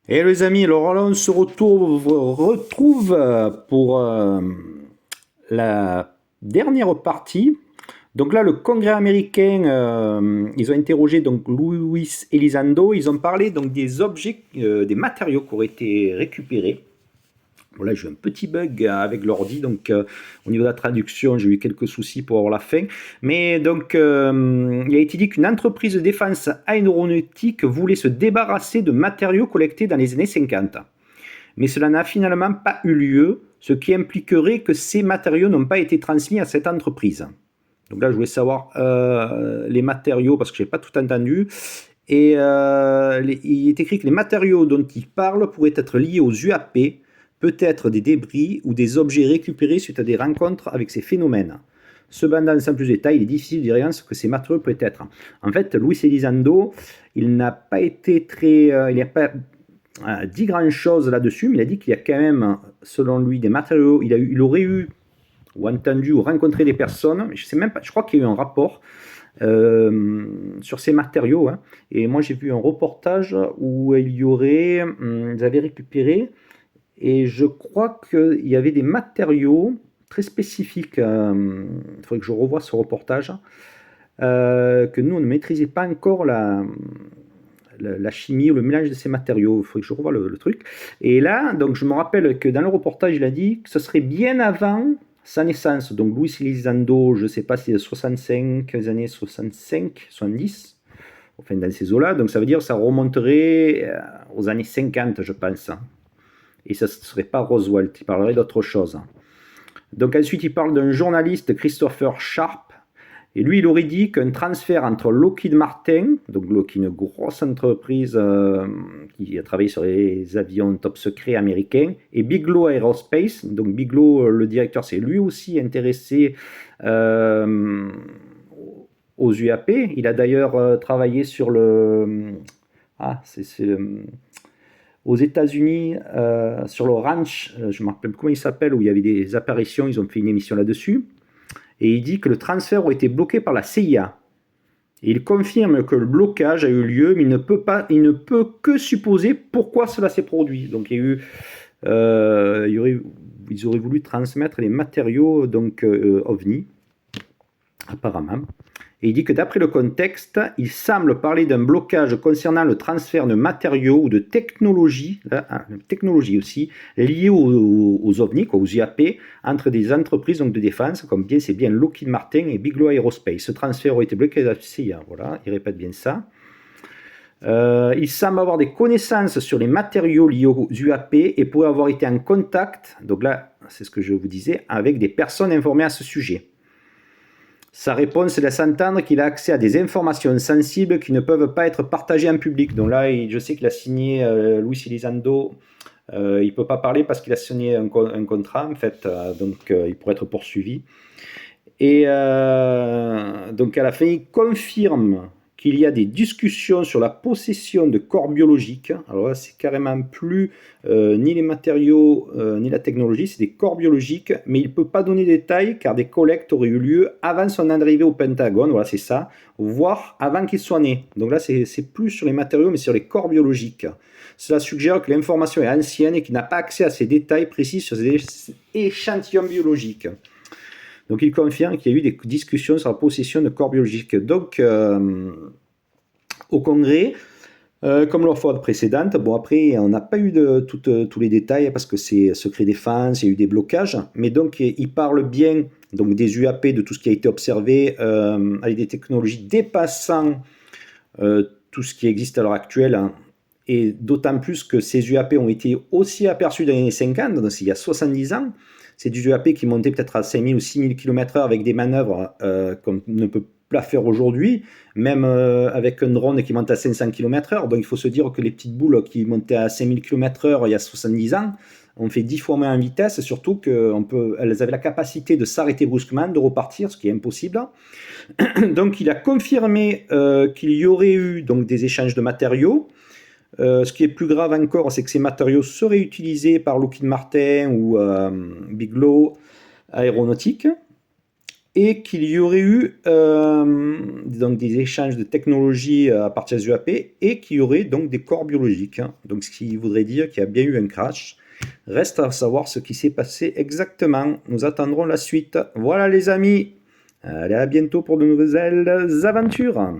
Et les amis, alors là, on se retrouve pour la dernière partie. Donc là, le Congrès américain, ils ont interrogé donc Luis Elizondo. Ils ont parlé donc des objets, des matériaux qui auraient été récupérés. Bon, là, j'ai eu un petit bug avec l'ordi, donc au niveau de la traduction, j'ai eu quelques soucis pour avoir la fin. Mais donc, il a été dit qu'une entreprise de défense aéronautique voulait se débarrasser de matériaux collectés dans les années 50. Mais cela n'a finalement pas eu lieu, ce qui impliquerait que ces matériaux n'ont pas été transmis à cette entreprise. Donc là, je voulais savoir les matériaux, parce que je n'ai pas tout entendu. Et il est écrit que les matériaux dont il parle pourraient être liés aux UAP, peut-être des débris ou des objets récupérés suite à des rencontres avec ces phénomènes. Cependant, sans plus de détails, il est difficile de dire ce que ces matériaux peuvent être. En fait, Luis Elizondo, il n'a pas été très... il n'a pas dit grand-chose là-dessus, mais il a dit qu'il y a quand même, selon lui, des matériaux... Il aurait eu, ou entendu, ou rencontré des personnes, je sais même pas, je crois qu'il y a eu un rapport sur ces matériaux. Hein. Et moi, j'ai vu un reportage où il y aurait... ils avaient récupéré... Et je crois qu'il y avait des matériaux très spécifiques. Il faudrait que je revoie ce reportage. Que nous, on ne maîtrisait pas encore la chimie ou le mélange de ces matériaux. Il faudrait que je revoie le truc. Et là, donc, je me rappelle que dans le reportage, il a dit que ce serait bien avant sa naissance. Donc, Luis Elizondo, je ne sais pas si c'est 65, les années 65, 70, enfin dans ces eaux-là. Donc, ça veut dire que ça remonterait aux années 50, je pense. Et ça ne serait pas Roswell, il parlerait d'autre chose. Donc ensuite, il parle d'un journaliste, Christopher Sharp, et lui, il aurait dit qu'un transfert entre Lockheed Martin, donc Lockheed, une grosse entreprise qui a travaillé sur les avions top secrets américains, et Bigelow Aerospace, donc Bigelow, le directeur, c'est lui aussi intéressé aux UAP. Il a d'ailleurs travaillé sur le... aux États-Unis, sur le ranch, je ne me rappelle plus comment il s'appelle, où il y avait des apparitions, ils ont fait une émission là-dessus, et il dit que le transfert a été bloqué par la CIA. Et il confirme que le blocage a eu lieu, mais il ne peut que supposer pourquoi cela s'est produit. Donc il y a eu, ils auraient voulu transmettre les matériaux donc OVNI, apparemment. Et il dit que d'après le contexte, il semble parler d'un blocage concernant le transfert de matériaux ou de technologies aussi, liées aux OVNI, aux UAP, entre des entreprises donc, de défense, comme bien c'est bien Lockheed Martin et Bigelow Aerospace. Ce transfert aurait été bloqué à la CIA. Voilà, il répète bien ça. Il semble avoir des connaissances sur les matériaux liés aux UAP et pourrait avoir été en contact, donc là, c'est ce que je vous disais, avec des personnes informées à ce sujet. Sa réponse laisse entendre qu'il a accès à des informations sensibles qui ne peuvent pas être partagées en public. Donc là, je sais qu'il a signé, Luis Elizondo, il ne peut pas parler parce qu'il a signé un contrat, en fait, donc il pourrait être poursuivi. Et donc à la fin, il confirme qu'il y a des discussions sur la possession de corps biologiques. Alors là, c'est carrément plus ni les matériaux ni la technologie, c'est des corps biologiques, mais il ne peut pas donner de détails car des collectes auraient eu lieu avant son arrivée au Pentagone, voilà c'est ça, voire avant qu'il soit né. Donc là, c'est plus sur les matériaux, mais sur les corps biologiques. Cela suggère que l'information est ancienne et qu'il n'a pas accès à ces détails précis sur ces échantillons biologiques. Donc il confirme qu'il y a eu des discussions sur la possession de corps biologiques. Donc au Congrès, comme la fois précédente, bon après on n'a pas eu tous les détails parce que c'est secret défense, il y a eu des blocages, mais donc il parle bien donc, des UAP, de tout ce qui a été observé avec des technologies dépassant tout ce qui existe à l'heure actuelle, hein, et d'autant plus que ces UAP ont été aussi aperçus dans les années 50, donc il y a 70 ans. C'est du UAP qui montait peut-être à 5000 ou 6000 km/h avec des manœuvres qu'on ne peut pas faire aujourd'hui, même avec un drone qui monte à 500 km/h. Donc il faut se dire que les petites boules qui montaient à 5000 km/h il y a 70 ans ont fait 10 fois moins en vitesse, surtout qu'elles avaient la capacité de s'arrêter brusquement, de repartir, ce qui est impossible. Donc il a confirmé qu'il y aurait eu donc, des échanges de matériaux. Ce qui est plus grave encore, c'est que ces matériaux seraient utilisés par Lockheed Martin ou Bigelow Aéronautique. et qu'il y aurait eu donc des échanges de technologies à partir des UAP et qu'il y aurait donc des corps biologiques. Hein. Donc ce qui voudrait dire qu'il y a bien eu un crash. Reste à savoir ce qui s'est passé exactement. Nous attendrons la suite. Voilà les amis. Allez, à bientôt pour de nouvelles aventures.